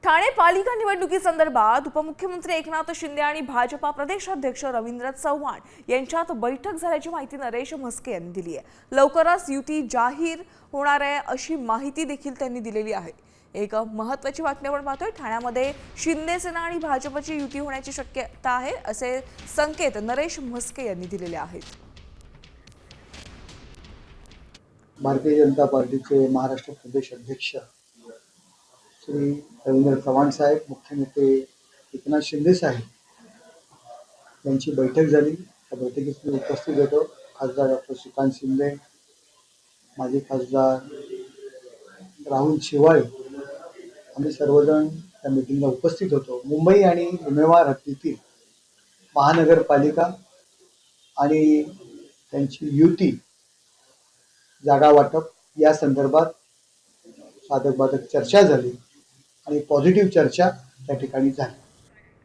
ठाणे पालिका निवडणुकीसंदर्भात उपमुख्यमंत्री एकनाथ शिंदे आणि भाजपा प्रदेशाध्यक्ष रवींद्र चव्हाण यांच्यात बैठक झाल्याची माहिती नरेश म्हस्के यांनी दिली आहे। लवकरच युती जाहीर होणार आहे अशी माहिती देखील त्यांनी दिलेली आहे। एक महत्त्वाची बातमी आपण पाहतोय, ठाण्यामध्ये शिंदे सेना आणि भाजपची युती होण्याची शक्यता आहे असे संकेत नरेश म्हस्के यांनी दिलेले आहेत। भारतीय जनता पार्टीचे महाराष्ट्र प्रदेश अध्यक्ष श्री रवींद्र चव्हाण साहेब, मुख्य नेते एकनाथ शिंदे साहेब यांची बैठक झाली। त्या बैठकीत मी उपस्थित होतो। खासदार डॉक्टर श्रीकांत शिंदे, माजी खासदार राहुल शेवाळे, आम्ही सर्वजण त्या मीटिंगला उपस्थित होतो। मुंबई आणि भूमिवार हद्दीतील महानगरपालिका आणि त्यांची युती जागा वाटप या संदर्भात साधक बाधक चर्चा झाली आणि पॉझिटिव्ह चर्चा त्या ठिकाणी झाली।